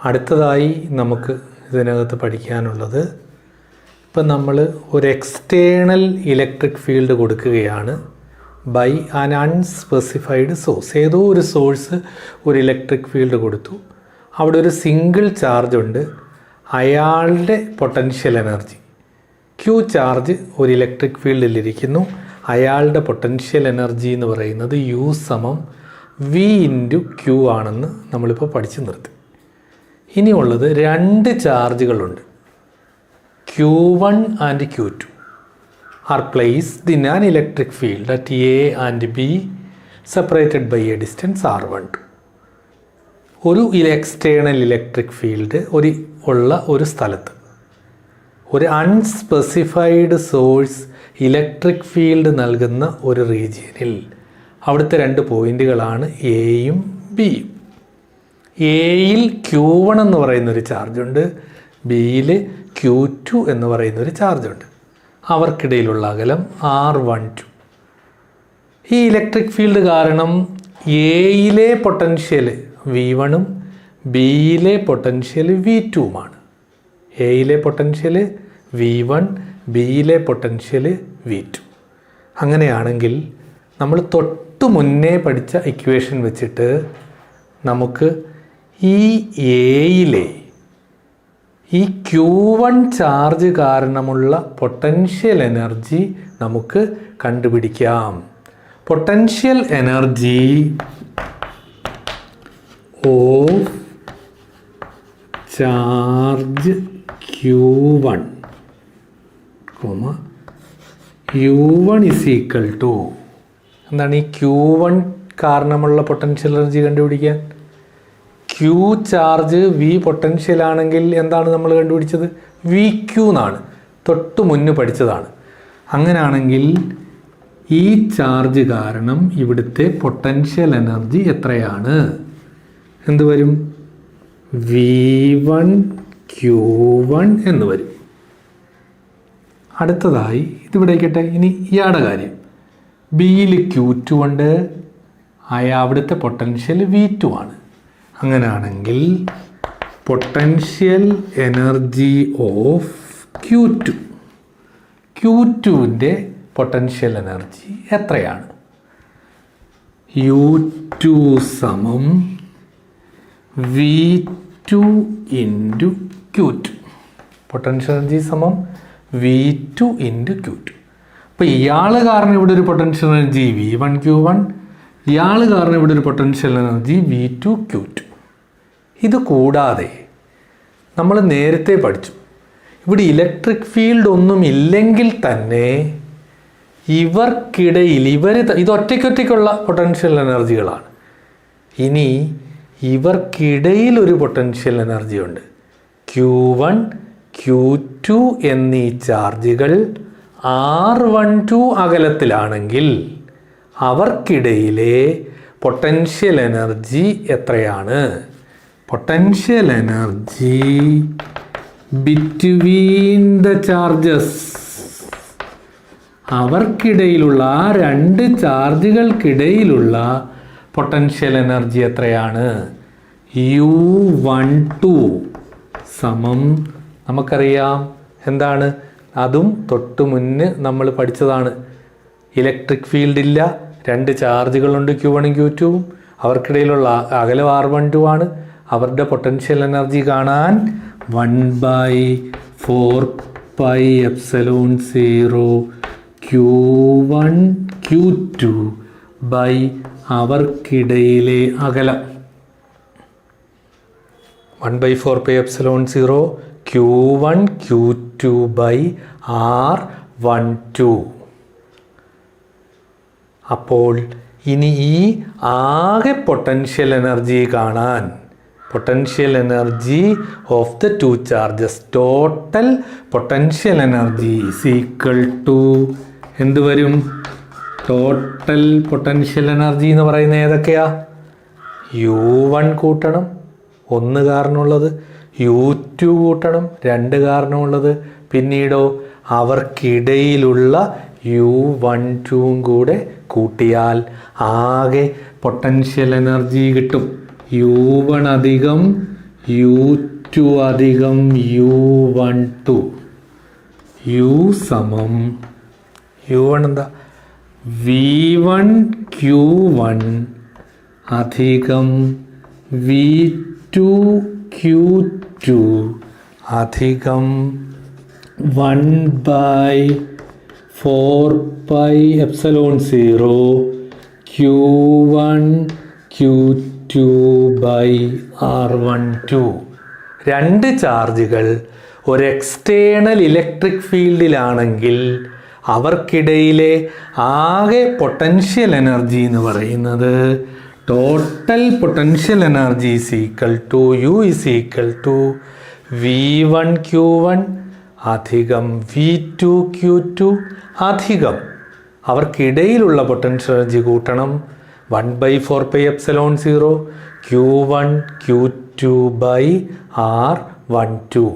അടുത്തതായി നമുക്ക് ഇതിനകത്ത് പഠിക്കാനുള്ളത്, ഇപ്പം നമ്മൾ ഒരു എക്സ്റ്റേണൽ ഇലക്ട്രിക് ഫീൽഡ് കൊടുക്കുകയാണ് ബൈ ആൻ അൺസ്പെസിഫൈഡ് സോഴ്സ്. ഏതോ ഒരു സോഴ്സ് ഒരു ഇലക്ട്രിക് ഫീൽഡ് കൊടുത്തു. അവിടെ ഒരു സിംഗിൾ ചാർജ് ഉണ്ട്. അയാളുടെ പൊട്ടൻഷ്യൽ എനർജി ക്യൂ ചാർജ് ഒരു ഇലക്ട്രിക് ഫീൽഡിലിരിക്കുന്നു. അയാളുടെ പൊട്ടൻഷ്യൽ എനർജി എന്ന് പറയുന്നത് U സമം V ഇൻറ്റു ക്യൂ ആണെന്ന് നമ്മളിപ്പോൾ പഠിച്ചു നിർത്തി. ഇനിയുള്ളത് രണ്ട് ചാർജുകളുണ്ട്. Q1 and Q2 are placed in an electric field at A and B separated by a distance R12. ഒരു എക്സ്റ്റേണൽ ഇലക്ട്രിക് ഫീൽഡ് ഉള്ള ഒരു സ്ഥലത്ത് ഒരു അൺസ്പെസിഫൈഡ് സോഴ്സ് ഇലക്ട്രിക് ഫീൽഡ് നൽകുന്ന ഒരു റീജിയനിൽ അവിടുത്തെ രണ്ട് പോയിന്റുകളാണ് എയും ബിയും. എയിൽ Q1 എന്ന് പറയുന്നൊരു ചാർജുണ്ട്, ബിയിൽ Q2 എന്ന് പറയുന്നൊരു ചാർജുണ്ട്. അവർക്കിടയിലുള്ള അകലം R12. ഈ ഇലക്ട്രിക് ഫീൽഡ് കാരണം എയിലെ പൊട്ടൻഷ്യൽ V1ഉം ബിയിലെ പൊട്ടൻഷ്യൽ V2മാണ്. എയിലെ പൊട്ടൻഷ്യൽ V1, ബിയിലെ പൊട്ടൻഷ്യൽ V2. അങ്ങനെയാണെങ്കിൽ നമ്മൾ തൊട്ട് മുന്നേ പഠിച്ച ഇക്വേഷൻ വെച്ചിട്ട് നമുക്ക് ഈ എയിലെ ഈ Q1 ചാർജ് കാരണമുള്ള പൊട്ടൻഷ്യൽ എനർജി നമുക്ക് കണ്ടുപിടിക്കാം. Potential energy of charge Q1, U1 is equal to എന്താണ് ഈ Q1 കാരണമുള്ള പൊട്ടൻഷ്യൽ എനർജി കണ്ടുപിടിക്കാൻ? Q ചാർജ് V പൊട്ടൻഷ്യൽ ആണെങ്കിൽ എന്താണ് നമ്മൾ കണ്ടുപിടിച്ചത്? VQ എന്നാണ്, തൊട്ട് മുന്ന് പഠിച്ചതാണ്. അങ്ങനെയാണെങ്കിൽ ഈ ചാർജ് കാരണം ഇവിടുത്തെ പൊട്ടൻഷ്യൽ എനർജി എത്രയാണ്? എന്ത് വരും? V1 Q1 എന്ന് വരും. അടുത്തതായി ഇതിവിടേക്കട്ടെ. ഇനി ഇയാളുടെ കാര്യം, ബിയിൽ Q2 ഉണ്ട്, അവിടുത്തെ പൊട്ടൻഷ്യൽ V2 ആണ്. അങ്ങനെയാണെങ്കിൽ പൊട്ടൻഷ്യൽ എനർജി ഓഫ് Q2ൻ്റെ പൊട്ടൻഷ്യൽ എനർജി എത്രയാണ്? U2 സമം V2 into Q2. Potential energy സമം V2 ഇൻറ്റു Q2. അപ്പോൾ ഇയാൾ കാരണം ഇവിടെ ഒരു പൊട്ടൻഷ്യൽ എനർജി V1 Q1, ഇയാൾ കാരണം ഇവിടെ ഒരു പൊട്ടൻഷ്യൽ എനർജി V2 Q2. ഇത് കൂടാതെ നമ്മൾ നേരത്തെ പഠിച്ചു, ഇവിടെ ഇലക്ട്രിക് ഫീൽഡ് ഒന്നും ഇല്ലെങ്കിൽ തന്നെ ഇവർക്കിടയിൽ ഇത് ഒറ്റയ്ക്കൊറ്റയ്ക്കുള്ള പൊട്ടൻഷ്യൽ എനർജികളാണ്. ഇനി ഇവർക്കിടയിൽ ഒരു പൊട്ടൻഷ്യൽ എനർജി ഉണ്ട്. Q1, Q2 എന്നീ ചാർജുകൾ R12 അകലത്തിലാണെങ്കിൽ അവർക്കിടയിലെ പൊട്ടൻഷ്യൽ എനർജി എത്രയാണ്? Potential energy between the charges, അവർക്കിടയിലുള്ള ആ രണ്ട് ചാർജുകൾക്കിടയിലുള്ള പൊട്ടൻഷ്യൽ എനർജി എത്രയാണ്? U12 സമം നമുക്കറിയാം എന്താണ്, അതും തൊട്ട് മുന്ന് നമ്മൾ പഠിച്ചതാണ്. ഇലക്ട്രിക് ഫീൽഡ് ഇല്ല, രണ്ട് ചാർജുകളുണ്ട് Q1ഉം Q2ഉം, അവർക്കിടയിലുള്ള അകലം R12 ആണ്. അവരുടെ പൊട്ടൻഷ്യൽ എനർജി കാണാൻ 1/4πε0 Q1 Q2 ബൈ അവർക്കിടയിലെ അകലം 1/4πε0 Q1 Q2 ബൈ R12. അപ്പോൾ ഇനി ഈ ആകെ പൊട്ടൻഷ്യൽ എനർജി കാണാൻ, potential energy of the two charges, total potential energy is equal to എന്ത് വരും? ടോട്ടൽ പൊട്ടൻഷ്യൽ എനർജി എന്ന് പറയുന്നത് ഏതൊക്കെയാ? U1 കൂട്ടണം 1 കാരണമുള്ളത്, U2 കൂട്ടണം 2 കാരണമുള്ളത്, പിന്നീടോ അവർക്കിടയിലുള്ള U12 കൂടെ കൂട്ടിയാൽ ആകെ പൊട്ടൻഷ്യൽ എനർജി കിട്ടും. U1 അധികം U2 അധികം U12. U സമം U1 എന്താ? V1 Q1 അധികം V2 Q2 അധികം 1/4πε0 Q1 Q2 R12. രണ്ട് ചാർജുകൾ ഒരു എക്സ്റ്റേണൽ ഇലക്ട്രിക് ഫീൽഡിലാണെങ്കിൽ അവർക്കിടയിലെ ആകെ പൊട്ടൻഷ്യൽ എനർജി എന്ന് പറയുന്നത് total potential energy is equal to U is equal to V1 Q1 അധികം V2 Q2 അധികം അവർക്കിടയിലുള്ള പൊട്ടൻഷ്യൽ എനർജി കൂട്ടണം 1/4πε0 Q1 Q2 R12.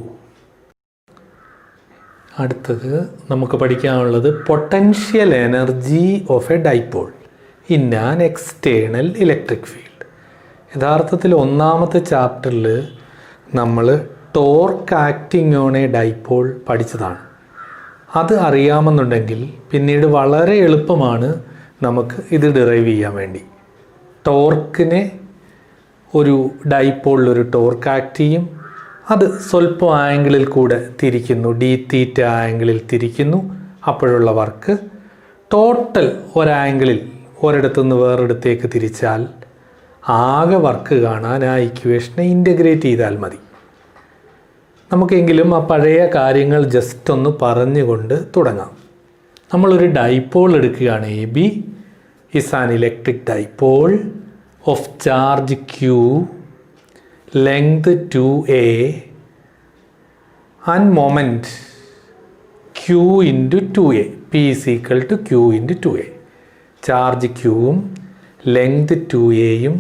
അടുത്തത് നമുക്ക് പഠിക്കാനുള്ളത് potential energy of A dipole in an external electric field. യഥാർത്ഥത്തിൽ ഒന്നാമത്തെ ചാപ്റ്ററിൽ നമ്മൾ torque acting on A dipole പഠിച്ചതാണ്. അത് അറിയാമെന്നുണ്ടെങ്കിൽ പിന്നീട് വളരെ എളുപ്പമാണ് നമുക്ക് ഇത് ഡിറൈവ് ചെയ്യാൻ വേണ്ടി. ടോർക്കിനെ ഒരു ഡൈപോളിലൊരു ടോർക്ക് ആക്ട് ചെയ്യും. അത് സ്വല്പം ആംഗിളിൽ കൂടെ തിരിക്കുന്നു, d θ ആംഗിളിൽ തിരിക്കുന്നു. അപ്പോഴുള്ള വർക്ക് ടോട്ടൽ ഒരാംഗിളിൽ ഒരിടത്തുനിന്ന് വേറൊരിടത്തേക്ക് തിരിച്ചാൽ ആകെ വർക്ക് കാണാൻ ആ ഇക്വേഷനെ ഇൻ്റഗ്രേറ്റ് ചെയ്താൽ മതി. നമുക്കെങ്കിലും ആ പഴയ കാര്യങ്ങൾ ജസ്റ്റ് ഒന്ന് പറഞ്ഞുകൊണ്ട് തുടങ്ങാം. നമ്മളൊരു ഡൈപോൾ എടുക്കുകയാണ്. AB is an electric dipole of charge Q, length 2a and moment Q into 2a. P is equal to Q into 2a. Charge Qയും ലെങ്ത് 2aയും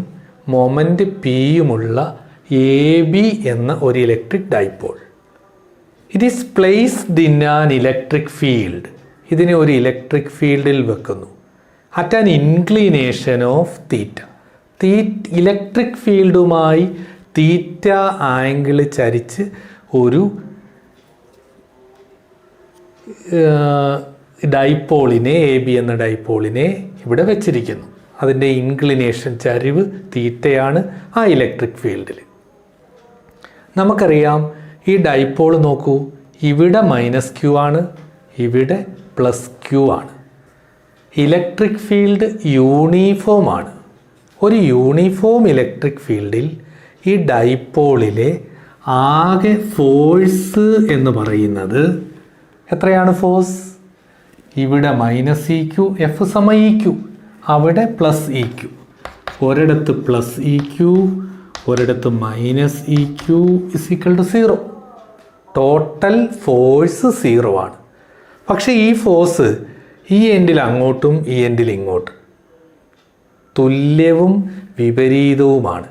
മൊമെൻ്റ് Pയുമുള്ള AB എന്ന ഒരു electric dipole. It is placed in an electric field. ഇതിനെ ഒരു electric ഫീൽഡിൽ വെക്കുന്നു. At an inclination of theta. Electric ഫീൽഡുമായി തീറ്റ ആംഗിൾ ചരിച്ച് ഒരു ഡൈപോളിനെ AB എന്ന ഡൈപോളിനെ ഇവിടെ വെച്ചിരിക്കുന്നു. അതിൻ്റെ ഇൻക്ലിനേഷൻ ചരിവ് തീറ്റയാണ് ആ ഇലക്ട്രിക് ഫീൽഡിൽ. നമുക്കറിയാം ഈ ഡൈപോൾ നോക്കൂ, ഇവിടെ -Q ആണ്, ഇവിടെ +Q ആണ്. ഇലക്ട്രിക് ഫീൽഡ് യൂണിഫോം ആണ്. ഒരു യൂണിഫോം ഇലക്ട്രിക് ഫീൽഡിൽ ഈ ഡൈപോളിലെ ആകെ ഫോഴ്സ് എന്ന് പറയുന്നത് എത്രയാണ്? ഫോഴ്സ് ഇവിടെ -EQ, F = EQ, അവിടെ +EQ. ഒരിടത്ത് +EQ, ഒരിടത്ത് -EQ = 0. ടോട്ടൽ ഫോഴ്സ് 0 ആണ്. പക്ഷേ ഈ ഫോഴ്സ് ഈ എൻഡിൽ അങ്ങോട്ടും ഈ എൻഡിൽ ഇങ്ങോട്ടും തുല്യവും വിപരീതവുമാണ്.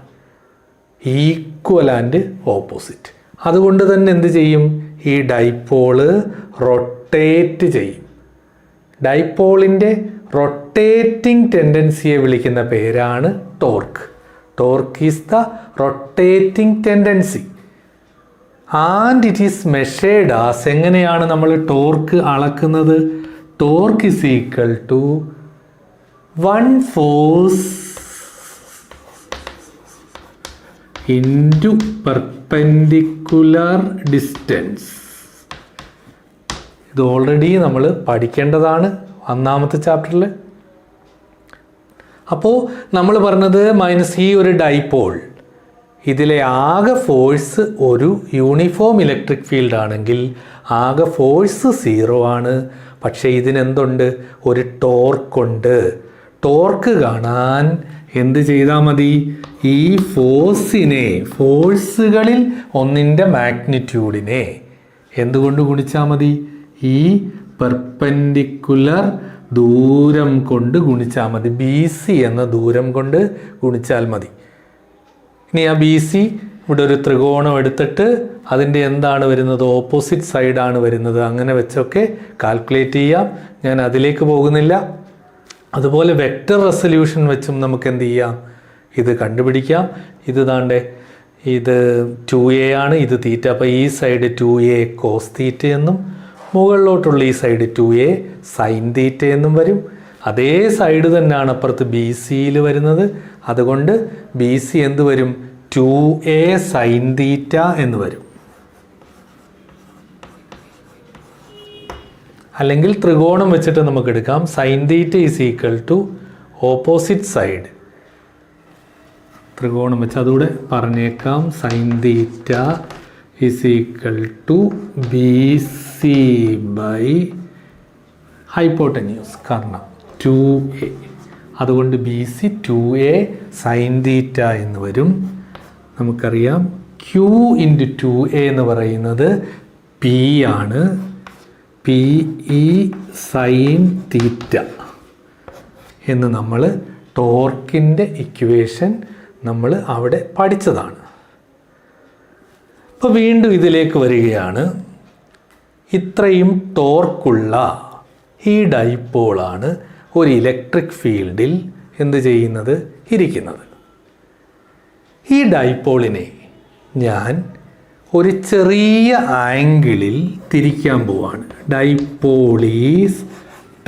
Equal and opposite. അതുകൊണ്ട് തന്നെ എന്ത് ചെയ്യും? ഈ ഡൈപോള് റൊട്ടേറ്റ് ചെയ്യും. ഡൈപോളിൻ്റെ റൊട്ടേറ്റിംഗ് ടെൻഡൻസിയെ വിളിക്കുന്ന പേരാണ് torque. Torque is the rotating tendency and it is measured as. എങ്ങനെയാണ് നമ്മൾ ടോർക്ക് അളക്കുന്നത്? Torque is equal to 1 force into perpendicular distance. ഇത് ഓൾറെഡി നമ്മൾ പഠിക്കേണ്ടതാണ് ഒന്നാമത്തെ ചാപ്റ്ററിൽ. അപ്പോൾ നമ്മൾ പറഞ്ഞത് ഈ ഒരു ഡൈപോൾ, ഇതിലെ ആകെ ഫോഴ്സ് ഒരു യൂണിഫോം ഇലക്ട്രിക് ഫീൽഡ് ആണെങ്കിൽ ആകെ ഫോഴ്സ് 0 ആണ്. പക്ഷേ ഇതിനെന്തുണ്ട്? ഒരു ടോർക്കുണ്ട്. ടോർക്ക് കാണാൻ എന്ത് ചെയ്താൽ മതി? ഈ ഫോഴ്സുകളിൽ ഒന്നിൻ്റെ മാഗ്നിറ്റ്യൂഡിനെ എന്തുകൊണ്ട് ഗുണിച്ചാൽ മതി? ഈ പെർപെൻഡിക്കുലർ ദൂരം കൊണ്ട് ഗുണിച്ചാൽ മതി. BC എന്ന ദൂരം കൊണ്ട് ഗുണിച്ചാൽ മതി. ഇനി ആ BC ഇവിടെ ഒരു ത്രികോണം എടുത്തിട്ട് അതിൻ്റെ എന്താണ് വരുന്നത്? ഓപ്പോസിറ്റ് സൈഡാണ് വരുന്നത്. അങ്ങനെ വെച്ചൊക്കെ കാൽക്കുലേറ്റ് ചെയ്യാം. ഞാൻ അതിലേക്ക് പോകുന്നില്ല. അതുപോലെ വെക്റ്റർ റെസൊല്യൂഷൻ വെച്ചും നമുക്ക് എന്ത് ചെയ്യാം? ഇത് കണ്ടുപിടിക്കാം. ഇത് താണ്ടെ ഇത് 2a ആണ്, ഇത് തീറ്റ. അപ്പോൾ ഈ സൈഡ് 2a കോസ് തീറ്റ എന്നും മുകളിലോട്ടുള്ള ഈ സൈഡ് 2a സൈൻ തീറ്റ എന്നും വരും. അതേ സൈഡ് തന്നെയാണ് അപ്പുറത്ത് ബി സിയിൽ വരുന്നത്. അതുകൊണ്ട് ബി സി എന്ത് വരും? 2a സൈൻ തീറ്റ എന്ന് വരും. അല്ലെങ്കിൽ ത്രികോണം വെച്ചിട്ട് നമുക്ക് എടുക്കാം. Sine theta is equal to opposite side. ത്രികോണം വെച്ച് അതുകൂടെ പറഞ്ഞേക്കാം. Sine theta is equal to B C by hypotenuse കർണം 2a. അതുകൊണ്ട് B C 2a sine theta എന്ന് വരും. നമുക്കറിയാം Q ഇൻറ്റു 2a എന്ന് പറയുന്നത് P ആണ്. പി ഇ സൈൻ തീറ്റ എന്ന് നമ്മൾ ടോർക്കിൻ്റെ ഇക്വേഷൻ നമ്മൾ അവിടെ പഠിച്ചതാണ്. അപ്പോൾ വീണ്ടും ഇതിലേക്ക് വരികയാണ്. ഇത്രയും ടോർക്കുള്ള ഈ ഡൈപോളാണ് ഒരു ഇലക്ട്രിക് ഫീൽഡിൽ എന്ത് ചെയ്യുന്നത്? ഇരിക്കുന്നത്. ഈ ഡൈപോളിനെ ഞാൻ ഒരു ചെറിയ ആംഗിളിൽ തിരിക്കാൻ പോവാണ്. Dipole is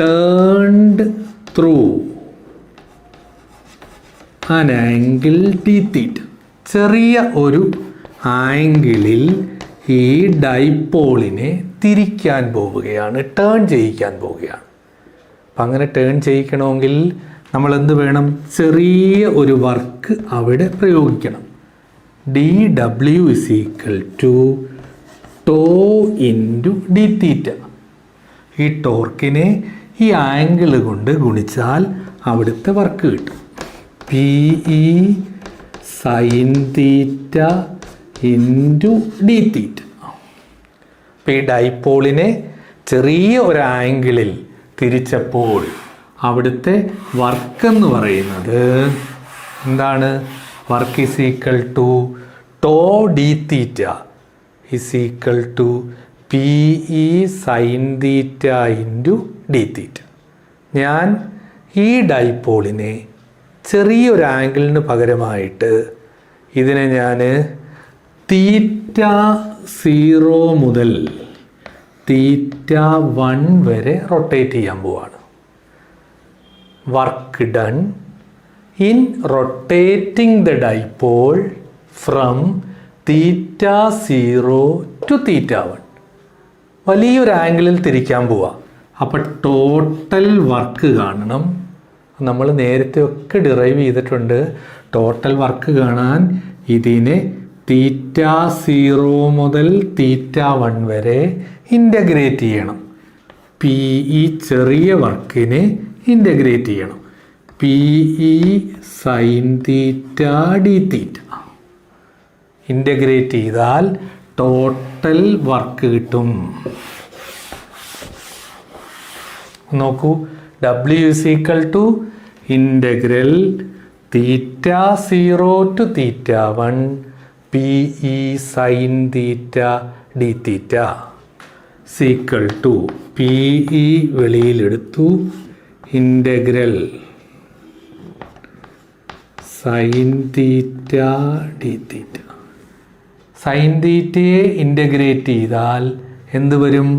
turned through an angle d theta. ചെറിയ ഒരു ആംഗിളിൽ ഈ ഡൈപോളിനെ തിരിക്കാൻ പോവുകയാണ്, ടേൺ ചെയ്യിക്കാൻ പോവുകയാണ്. അപ്പം അങ്ങനെ ടേൺ ചെയ്യിക്കണമെങ്കിൽ നമ്മൾ എന്ത് വേണം? ചെറിയ ഒരു വർക്ക് അവിടെ പ്രയോഗിക്കണം. D W is equal to tau into d theta. ഈ ടോർക്കിനെ ഈ ആംഗിൾ കൊണ്ട് ഗുണിച്ചാൽ അവിടുത്തെ വർക്ക് കിട്ടും. P E sine theta into d theta. അപ്പോൾ ഈ ഡൈപോളിനെ ചെറിയ ഒരു ആംഗിളിൽ തിരിച്ചപ്പോൾ അവിടുത്തെ വർക്ക് എന്ന് പറയുന്നത് എന്താണ്? Work is equal to tau d theta is equal to P E sine theta into d theta. ഞാൻ ഈ ഡൈപോളിനെ ചെറിയൊരു ആംഗിളിന് പകരമായിട്ട് ഇതിനെ ഞാൻ തീറ്റ 0 മുതൽ തീറ്റ 1 വരെ റൊട്ടേറ്റ് ചെയ്യാൻ പോവാണ്. Work done in rotating the dipole from theta 0 to theta 1. വലിയൊരു ആംഗിളിൽ തിരിക്കാൻ പോവാം. അപ്പോൾ ടോട്ടൽ വർക്ക് കാണണം. നമ്മൾ നേരത്തെ ഒക്കെ ഡിറൈവ് ചെയ്തിട്ടുണ്ട്. ടോട്ടൽ വർക്ക് കാണാൻ ഇതിനെ തീറ്റ 0 മുതൽ തീറ്റ 1 വരെ ഇൻ്റഗ്രേറ്റ് ചെയ്യണം. പി ഈ ചെറിയ വർക്കിനെ ഇൻ്റഗ്രേറ്റ് ചെയ്യണം. P E sine theta d theta integrate ചെയ്താൽ ടോട്ടൽ വർക്ക് കിട്ടും. നോക്കൂ, W is equal to integral theta 0 to theta 1 P E sine theta d theta is equal to P E വെളിയിലെടുത്തു, integral sine theta d theta. Sine തീറ്റയെ integrate ചെയ്താൽ എന്ത് വരും?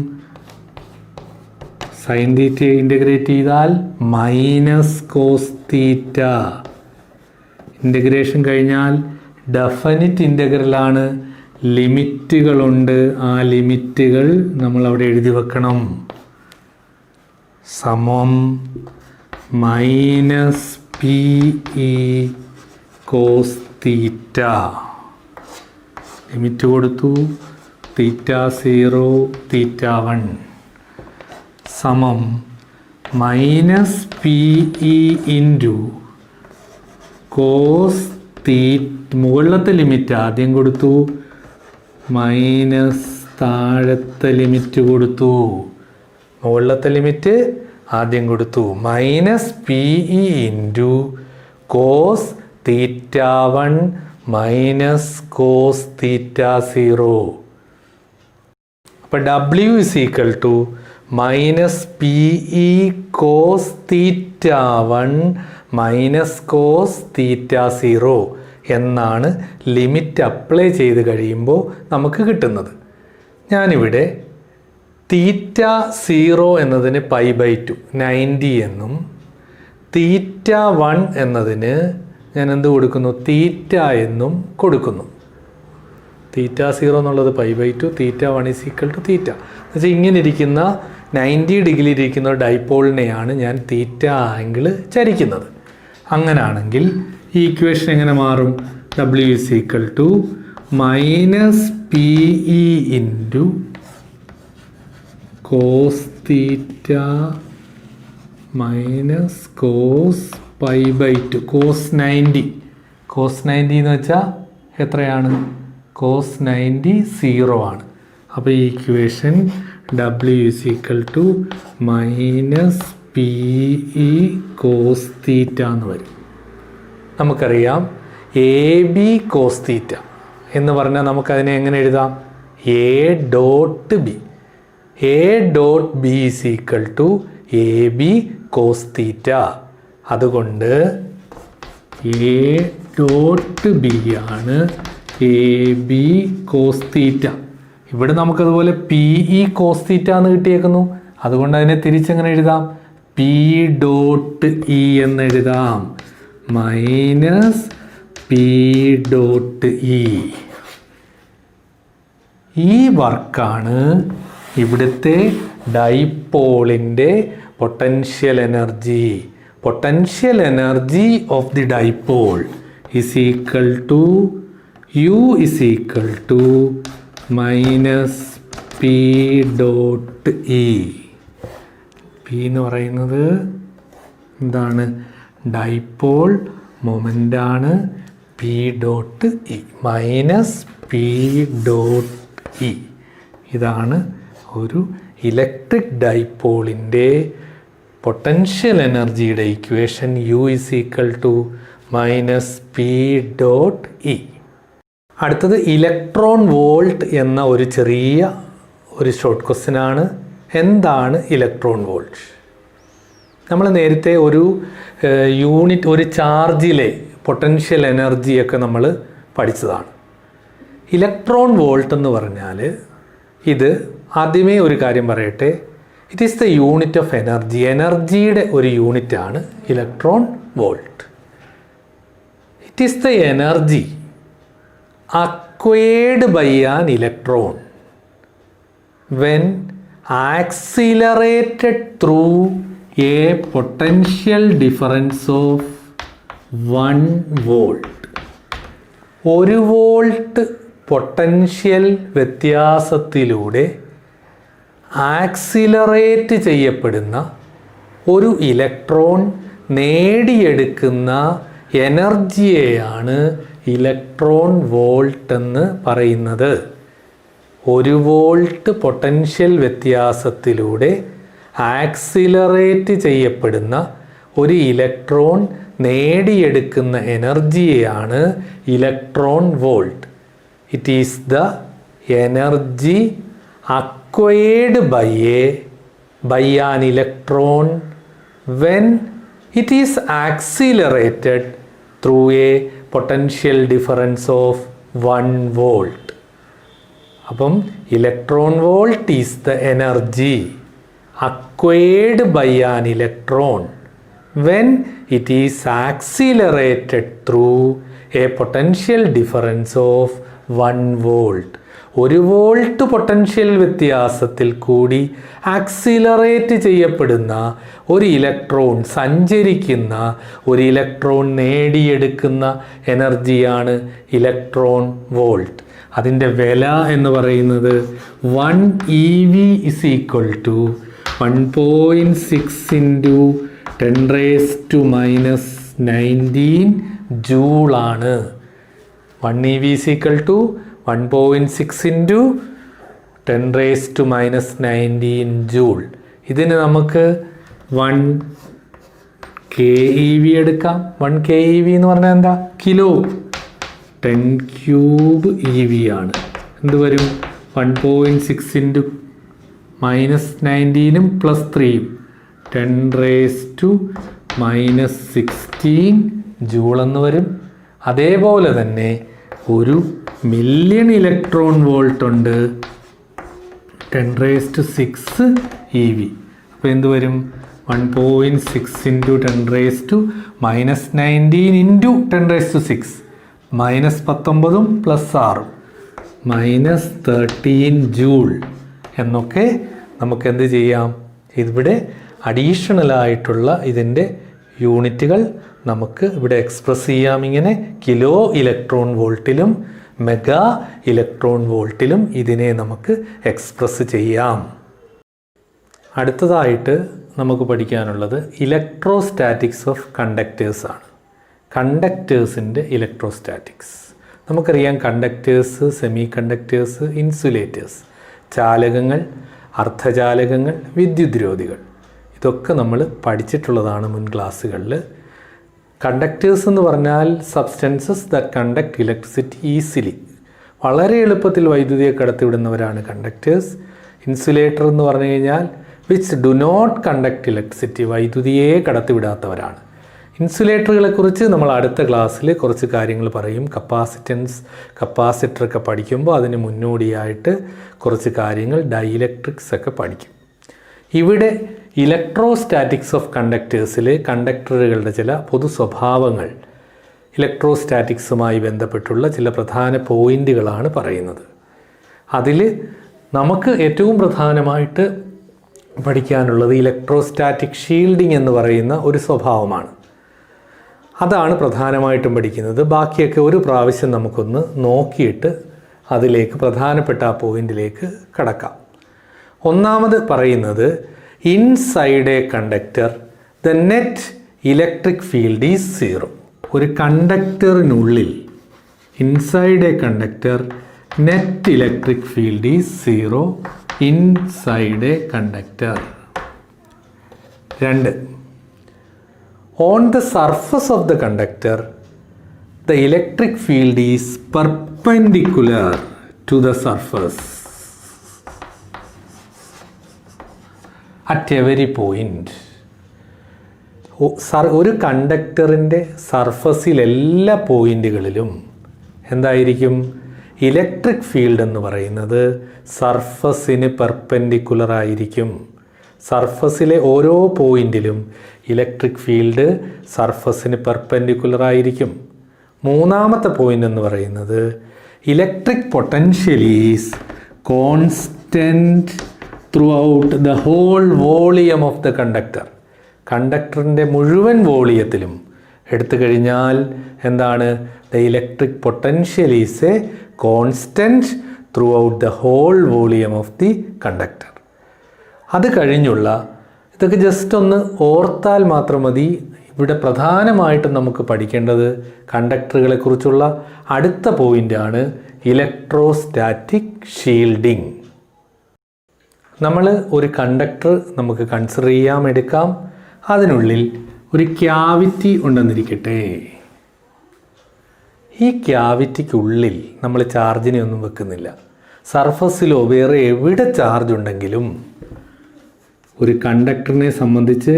Sine തീറ്റയെ integrate ചെയ്താൽ മൈനസ് കോസ് തീറ്റ. ഇൻ്റഗ്രേഷൻ കഴിഞ്ഞാൽ definite ഇൻ്റഗ്രലാണ്. ലിമിറ്റുകളുണ്ട്. ആ ലിമിറ്റുകൾ നമ്മൾ അവിടെ എഴുതി വെക്കണം. സമം minus P E cos theta. Limit കൊടുത്തു. തീറ്റ 0 തീറ്റ 1 സമം minus P E into cos മുകളിലത്തെ ലിമിറ്റ് ആദ്യം കൊടുത്തു, മൈനസ് താഴത്തെ ലിമിറ്റ് കൊടുത്തു. മുകളിലത്തെ ലിമിറ്റ് ആദ്യം കൊടുത്തു. Minus P E into cos theta 1 minus cos theta 0. അപ്പോൾ W is equal to minus P E cos theta 1 minus cos theta 0. എന്നാണ് ലിമിറ്റ് അപ്ലൈ ചെയ്ത് കഴിയുമ്പോൾ നമുക്ക് കിട്ടുന്നത്. ഞാനിവിടെ തീറ്റ 0 എന്നതിന് π/2 90 എന്നും തീറ്റ 1 എന്നതിന് ഞാൻ എന്ത് കൊടുക്കുന്നു, തീറ്റ എന്നും കൊടുക്കുന്നു. തീറ്റ 0 എന്നുള്ളത് π/2, തീറ്റ 1 = തീറ്റ. എന്നുവെച്ചാൽ ഇങ്ങനെ ഇരിക്കുന്ന 90 ഡിഗ്രി ഇരിക്കുന്ന ഡൈപോളിനെയാണ് ഞാൻ തീറ്റ ആംഗിൾ ചരിക്കുന്നത്. അങ്ങനാണെങ്കിൽ ഈ ഇക്വേഷൻ എങ്ങനെ മാറും? W - PE × cos തീറ്റ cos π/2 cos 90. cos 90 എന്ന് വെച്ചാൽ എത്രയാണ്? cos 90 0 ആണ്. അപ്പോൾ ഈ ഇക്വേഷൻ W - PE cos തീറ്റ എന്ന് വരും. നമുക്കറിയാം AB cos തീറ്റ എന്ന് പറഞ്ഞാൽ നമുക്കതിനെ എങ്ങനെ എഴുതാം? A.B. A.B = AB cos തീറ്റ. അതുകൊണ്ട് A.B ആണ് AB cos തീറ്റ. ഇവിടെ നമുക്കതുപോലെ PE cos തീറ്റ എന്ന് കിട്ടിയേക്കുന്നു. അതുകൊണ്ട് അതിനെ തിരിച്ചെങ്ങനെ എഴുതാം? P.E എന്ന് എഴുതാം. -P.E. ഈ വർക്കാണ് ഇവിടുത്തെ ഡൈപോളിൻ്റെ potential energy. Potential energy of the dipole is equal to U is equal to -P.E. P എന്ന് പറയുന്നത് എന്താണ്? ഡൈപോൾ മൊമെൻ്റ് ആണ്. P.E -P.E. ഇതാണ് ഒരു ഇലക്ട്രിക് ഡൈപോളിൻ്റെ പൊട്ടൻഷ്യൽ എനർജിയുടെ equation. U is equal to -P.E. അടുത്തത് ഇലക്ട്രോൺ വോൾട്ട് എന്ന ഒരു ചെറിയ ഷോർട്ട് ക്വസ്റ്റ്യൻ ആണ്. എന്താണ് ഇലക്ട്രോൺ വോൾട്ട്? നമ്മൾ നേരത്തെ ഒരു യൂണിറ്റ്, ഒരു ചാർജിലെ പൊട്ടൻഷ്യൽ എനർജിയൊക്കെ നമ്മൾ പഠിച്ചതാണ്. ഇലക്ട്രോൺ വോൾട്ട് എന്ന് പറഞ്ഞാൽ ഇത് ആദ്യമേ ഒരു കാര്യം പറയട്ടെ. It is the unit of energy. എനർജിയുടെ ഒരു യൂണിറ്റാണ് electron volt. It is the energy acquired by an electron when accelerated through a potential difference of 1 volt. 1 volt potential വ്യത്യാസത്തിലൂടെ ആക്സിലറേറ്റ് ചെയ്യപ്പെടുന്ന ഒരു ഇലക്ട്രോൺ നേടിയെടുക്കുന്ന എനർജിയെയാണ് ഇലക്ട്രോൺ വോൾട്ട് എന്ന് പറയുന്നത്. 1 വോൾട്ട് പൊട്ടൻഷ്യൽ വ്യത്യാസത്തിലൂടെ ആക്സിലറേറ്റ് ചെയ്യപ്പെടുന്ന ഒരു ഇലക്ട്രോൺ നേടിയെടുക്കുന്ന എനർജിയെയാണ് electron volt. It is the energy acquired by an electron when it is accelerated through a potential difference of 1 volt. അപ്പം electron volt is the energy acquired by an electron when it is accelerated through a potential difference of 1 volt. 1 volt potential വ്യത്യാസത്തിൽ കൂടി accelerate ചെയ്യപ്പെടുന്ന ഒരു electron, സഞ്ചരിക്കുന്ന ഒരു electron നേടിയെടുക്കുന്ന എനർജിയാണ് electron volt. അതിൻ്റെ വില എന്ന് പറയുന്നത് 1 EV is equal to 1.6 × 10⁻⁹ ജൂളാണ്. 1 EV is equal to 1.6 × 10⁻⁹ joule. ഇതിന് നമുക്ക് 1 keV എടുക്കാം. 1 keV എന്ന് പറഞ്ഞാൽ എന്താ? കിലോ. 10³ EV ആണ്. എന്ത് വരും? 1.6 × -19 +3 10⁻⁻16 ജൂൾ എന്ന് വരും. അതേപോലെ തന്നെ ഒരു മില്യൺ ഇലക്ട്രോൺ വോൾട്ട് ഉണ്ട്, 10⁶ EV. അപ്പോൾ എന്ത് വരും? 1.6 × 10⁻⁻19 × 10⁶, -19 + 6 -13 ജൂൾ എന്നൊക്കെ നമുക്ക് എന്ത് ചെയ്യാം? ഇവിടെ അഡീഷണലായിട്ടുള്ള ഇതിൻ്റെ യൂണിറ്റുകൾ നമുക്ക് ഇവിടെ എക്സ്പ്രസ് ചെയ്യാം. ഇങ്ങനെ കിലോ ഇലക്ട്രോൺ വോൾട്ടിലും മെഗാ ഇലക്ട്രോൺ വോൾട്ടിലും ഇതിനെ നമുക്ക് എക്സ്പ്രസ് ചെയ്യാം. അടുത്തതായിട്ട് നമുക്ക് പഠിക്കാനുള്ളത് ഇലക്ട്രോസ്റ്റാറ്റിക്സ് ഓഫ് കണ്ടക്ടേഴ്സ് ആണ്. കണ്ടക്ടേഴ്സിൻ്റെ ഇലക്ട്രോസ്റ്റാറ്റിക്സ് നമുക്കറിയാം. കണ്ടക്ടേഴ്സ്, സെമി കണ്ടക്ടേഴ്സ്, ഇൻസുലേറ്റേഴ്സ്, ചാലകങ്ങൾ, അർദ്ധചാലകങ്ങൾ, വിദ്യുദ്രോധികൾ, ഇതൊക്കെ നമ്മൾ പഠിച്ചിട്ടുള്ളതാണ് മുൻ ക്ലാസ്സുകളിൽ. കണ്ടക്ടേഴ്സ് എന്ന് പറഞ്ഞാൽ substances that conduct electricity easily, വളരെ എളുപ്പത്തിൽ വൈദ്യുതിയെ കടത്തിവിടുന്നവരാണ് കണ്ടക്ടേഴ്സ്. ഇൻസുലേറ്റർ എന്ന് പറഞ്ഞു കഴിഞ്ഞാൽ which do not conduct electricity, വൈദ്യുതിയെ കടത്തിവിടാത്തവരാണ്. ഇൻസുലേറ്ററുകളെക്കുറിച്ച് നമ്മൾ അടുത്ത ക്ലാസ്സിൽ കുറച്ച് കാര്യങ്ങൾ പറയും. കപ്പാസിറ്റൻസ്, കപ്പാസിറ്ററൊക്കെ പഠിക്കുമ്പോൾ അതിന് മുന്നോടിയായിട്ട് കുറച്ച് കാര്യങ്ങൾ, ഡൈഇലക്ട്രിക്സ് ഒക്കെ പഠിക്കും. ഇവിടെ ഇലക്ട്രോസ്റ്റാറ്റിക്സ് ഓഫ് കണ്ടക്ടേഴ്സിൽ കണ്ടക്ടറുകളുടെ ചില പൊതു സ്വഭാവങ്ങൾ, ഇലക്ട്രോസ്റ്റാറ്റിക്സുമായി ബന്ധപ്പെട്ടുള്ള ചില പ്രധാന പോയിന്റുകളാണ് പറയുന്നത്. അതിൽ നമുക്ക് ഏറ്റവും പ്രധാനമായിട്ട് പഠിക്കാനുള്ളത് ഇലക്ട്രോസ്റ്റാറ്റിക് ഷീൽഡിംഗ് എന്ന് പറയുന്ന ഒരു സ്വഭാവമാണ്. അതാണ് പ്രധാനമായിട്ടും പഠിക്കുന്നത്. ബാക്കിയൊക്കെ ഒരു പ്രാവശ്യം നമുക്കൊന്ന് നോക്കിയിട്ട് അതിലേക്ക് പ്രധാനപ്പെട്ട ആ പോയിന്റിലേക്ക് കടക്കാം. ഒന്നാമത് പറയുന്നത് inside a conductor the net electric field is 0. ഒരു കണ്ടക്ടറിനുള്ളിൽ, inside a conductor net electric field is 0 inside a conductor. 2. On the surface of the conductor, the electric field is perpendicular to the surface at every point. ഒരു കണ്ടക്ടറിൻ്റെ സർഫസിൽ എല്ലാ പോയിന്റുകളിലും എന്തായിരിക്കും? Electric field എന്ന് പറയുന്നത് സർഫസിന് perpendicular ആയിരിക്കും. സർഫസിലെ ഓരോ പോയിന്റിലും ഇലക്ട്രിക് ഫീൽഡ് സർഫസിന് പെർപെൻഡിക്കുലർ ആയിരിക്കും. മൂന്നാമത്തെ പോയിന്റ് എന്ന് പറയുന്നത് electric potential is constant throughout the whole volume of the conductor. കണ്ടക്ടറിൻ്റെ മുഴുവൻ വോളിയത്തിലും എടുത്തു കഴിഞ്ഞാൽ എന്താണ്? The electric potential is a constant throughout the whole volume of the conductor. അത് കഴിഞ്ഞുള്ള ഇതൊക്കെ ജസ്റ്റ് ഒന്ന് ഓർത്താൽ മാത്രം മതി. ഇവിടെ പ്രധാനമായിട്ടും നമുക്ക് പഠിക്കേണ്ടത് കണ്ടക്ടറുകളെ കുറിച്ചുള്ള അടുത്ത പോയിൻ്റാണ് ഇലക്ട്രോസ്റ്റാറ്റിക് ഷീൽഡിംഗ്. നമ്മൾ ഒരു കണ്ടക്ടർ നമുക്ക് കൺസിഡർ ചെയ്യാം, എടുക്കാം. അതിനുള്ളിൽ ഒരു ക്യാവിറ്റി ഉണ്ടെന്നിരിക്കട്ടെ. ഈ ക്യാവിറ്റിക്കുള്ളിൽ നമ്മൾ ചാർജിനെ ഒന്നും വെക്കുന്നില്ല. സർഫസിലോ വേറെ എവിടെ ചാർജ് ഉണ്ടെങ്കിലും ഒരു കണ്ടക്ടറിനെ സംബന്ധിച്ച്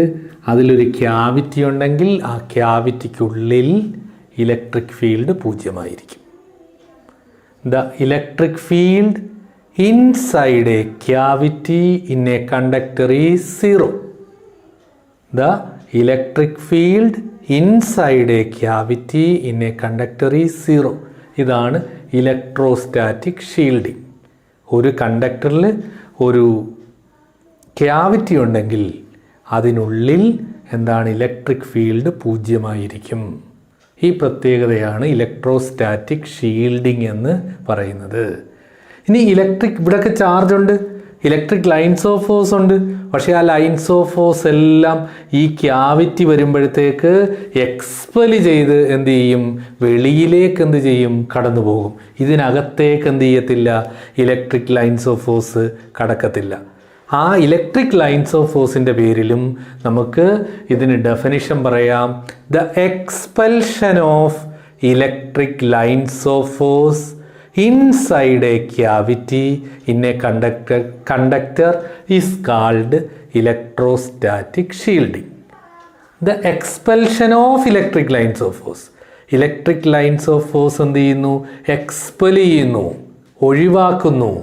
അതിലൊരു ക്യാവിറ്റി ഉണ്ടെങ്കിൽ ആ ക്യാവിറ്റിക്കുള്ളിൽ electric field 0 the electric field inside a cavity in a conductor is 0. The electric field inside a cavity in a conductor is 0. ഇതാണ് ഇലക്ട്രോസ്റ്റാറ്റിക് ഷീൽഡിംഗ്. ഒരു കണ്ടക്ടറിൽ ഒരു ക്യാവിറ്റി ഉണ്ടെങ്കിൽ അതിനുള്ളിൽ എന്താണ്? ഇലക്ട്രിക് ഫീൽഡ് 0 ഈ പ്രത്യേകതയാണ് ഇലക്ട്രോസ്റ്റാറ്റിക് ഷീൽഡിംഗ് എന്ന് പറയുന്നത്. ഇനി ഇലക്ട്രിക്, ഇവിടെയൊക്കെ ചാർജ് ഉണ്ട്, ഇലക്ട്രിക് ലൈൻസ് ഓഫ് ഫോഴ്സ് ഉണ്ട്. പക്ഷേ ആ ലൈൻസ് ഓഫ് ഫോഴ്സ് എല്ലാം ഈ ക്യാവിറ്റി വരുമ്പോഴത്തേക്ക് എക്സ്പെല് ചെയ്ത് എന്ത് ചെയ്യും? വെളിയിലേക്ക് എന്ത് ചെയ്യും? കടന്നു പോകും. ഇതിനകത്തേക്ക് എന്ത് ചെയ്യത്തില്ല? ഇലക്ട്രിക് ലൈൻസ് ഓഫ് ഫോഴ്സ് കടക്കത്തില്ല. ആ ഇലക്ട്രിക് ലൈൻസ് ഓഫ് ഫോഴ്സിൻ്റെ പേരിലും നമുക്ക് ഇതിന് ഡെഫിനിഷൻ പറയാം. The expulsion of electric lines of force inside a cavity in a conductor is called electrostatic shielding. The expulsion of electric lines of force, electric lines of force എന്ത് ചെയ്യുന്നു? Expel ചെയ്യുന്നു, ഒഴിവാക്കുന്നു.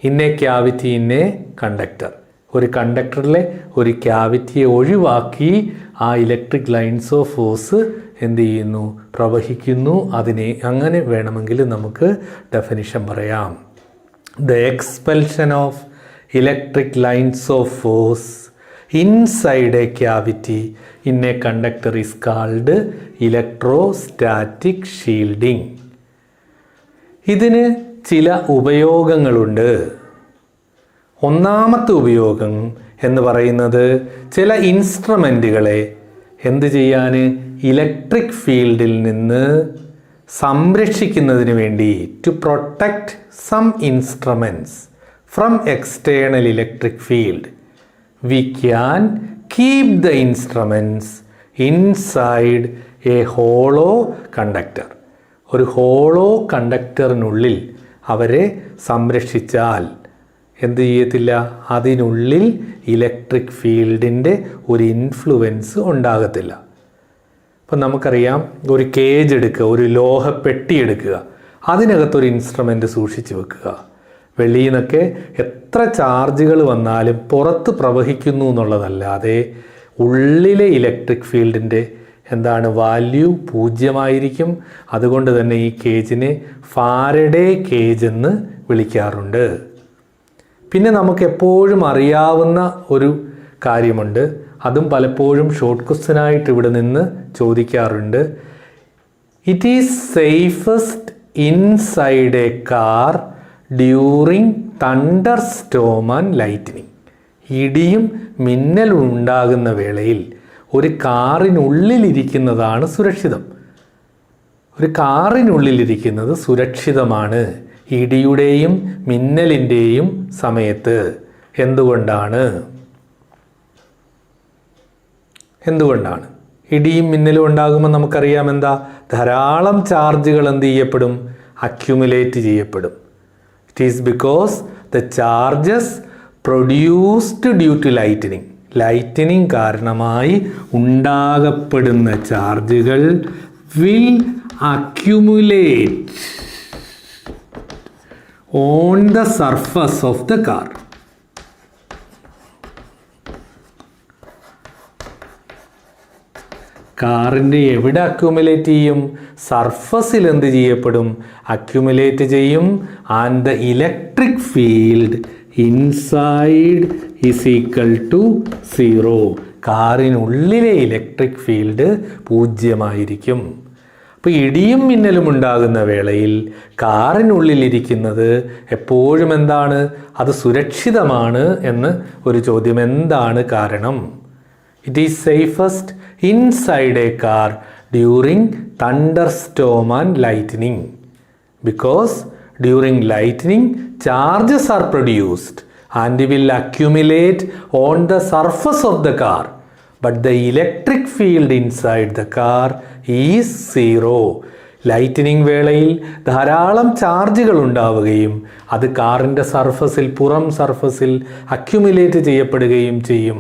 ഇന്നെ cavity ഇന്നെ conductor. ഒരു കണ്ടക്ടറിലെ ഒരു ക്യാവിറ്റിയെ ഒഴിവാക്കി ആ ഇലക്ട്രിക് ലൈൻസ് ഓഫ് ഫോഴ്സ് എന്ത് ചെയ്യുന്നു? പ്രവഹിക്കുന്നു. അതിനെ അങ്ങനെ വേണമെങ്കിൽ നമുക്ക് ഡെഫിനിഷൻ പറയാം. The expulsion of electric lines of force inside a cavity in a conductor is called electrostatic shielding. ഇതിന് ചില ഉപയോഗങ്ങളുണ്ട്. ഒന്നാമത്തെ ഉപയോഗം എന്ന് പറയുന്നത് ചില ഇൻസ്ട്രുമെൻറ്റുകളെ എന്ത് ചെയ്യാൻ? ഇലക്ട്രിക് ഫീൽഡിൽ നിന്ന് സംരക്ഷിക്കുന്നതിന് വേണ്ടി, to protect some instruments from external electric field, we can keep the instruments inside a hollow conductor. ഒരു ഹോളോ കണ്ടക്ടറിനുള്ളിൽ അവരെ സംരക്ഷിച്ചാൽ എന്ത് ചെയ്യത്തില്ല? അതിനുള്ളിൽ ഇലക്ട്രിക് ഫീൽഡിൻ്റെ ഒരു ഇൻഫ്ലുവൻസ് ഉണ്ടാകത്തില്ല. ഇപ്പം നമുക്കറിയാം, ഒരു കേജ് എടുക്കുക, ഒരു ലോഹപ്പെട്ടി എടുക്കുക, അതിനകത്തൊരു ഇൻസ്ട്രുമെൻ്റ് സൂക്ഷിച്ച് വെക്കുക. വെളിയിൽ നിന്നൊക്കെ എത്ര ചാർജുകൾ വന്നാലും പുറത്ത് പ്രവഹിക്കുന്നു എന്നുള്ളതല്ലാതെ ഉള്ളിലെ ഇലക്ട്രിക് ഫീൽഡിൻ്റെ എന്താണ് വാല്യൂ 0 അതുകൊണ്ട് തന്നെ ഈ കേജിനെ ഫാരഡേ കേജ് എന്ന് വിളിക്കാറുണ്ട്. പിന്നെ നമുക്ക് എപ്പോഴും അറിയാവുന്ന ഒരു കാര്യമുണ്ട്, അതും പലപ്പോഴും ഷോർട്ട് ക്വസ്റ്റ്യനായിട്ട് ഇവിടെ നിന്ന് ചോദിക്കാറുണ്ട്. It is safest inside A car during thunder Storm and lightning. ഇടിയും മിന്നലും ഉണ്ടാകുന്ന വേളയിൽ ഒരു കാറിനുള്ളിലിരിക്കുന്നതാണ് സുരക്ഷിതം. ഒരു കാറിനുള്ളിലിരിക്കുന്നത് സുരക്ഷിതമാണ് ഇടിയുടെയും മിന്നലിൻ്റെയും സമയത്ത്. എന്തുകൊണ്ടാണ്? ഇടിയും മിന്നലും ഉണ്ടാകുമ്പോൾ നമുക്കറിയാം എന്താ? ധാരാളം ചാർജുകൾ എന്ത് ചെയ്യപ്പെടും? അക്യുമുലേറ്റ് ചെയ്യപ്പെടും. It is because the charges produced due to lightning കാരണമായി ഉണ്ടാകപ്പെടുന്ന ചാർജുകൾ will accumulate on the surface of the car. കാറിൻ്റെ എവിടെ അക്യുമുലേറ്റ് ചെയ്യും? സർഫസിൽ എന്ത് ചെയ്യപ്പെടും? അക്യുമുലേറ്റ് ചെയ്യും. And the electric field inside is equal to 0. കാറിനുള്ളിലെ ഇലക്ട്രിക് ഫീൽഡ് 0. അപ്പോൾ ഇടിയും മിന്നലും ഉണ്ടാകുന്ന വേളയിൽ കാറിനുള്ളിലിരിക്കുന്നത് എപ്പോഴും എന്താണ്? അത് സുരക്ഷിതമാണ് എന്ന് ഒരു ചോദ്യം. എന്താണ് കാരണം? It is safest inside A car during thunder Storm and lightning because during lightning charges are produced and will accumulate on the surface of the car. But the electric field inside the car is 0. Lightening വേളയിൽ ധാരാളം ചാർജുകൾ ഉണ്ടാവുകയും അത് കാറിൻ്റെ പുറം സർഫസിൽ accumulate ചെയ്യപ്പെടുകയും ചെയ്യും.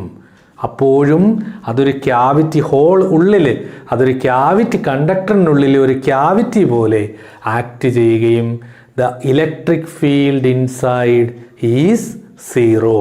അപ്പോഴും അതൊരു ക്യാവിറ്റി അതൊരു ക്യാവിറ്റി കണ്ടക്ടറിനുള്ളിൽ ഒരു ക്യാവിറ്റി പോലെ ആക്ട് ചെയ്യുകയും the electric field inside is 0.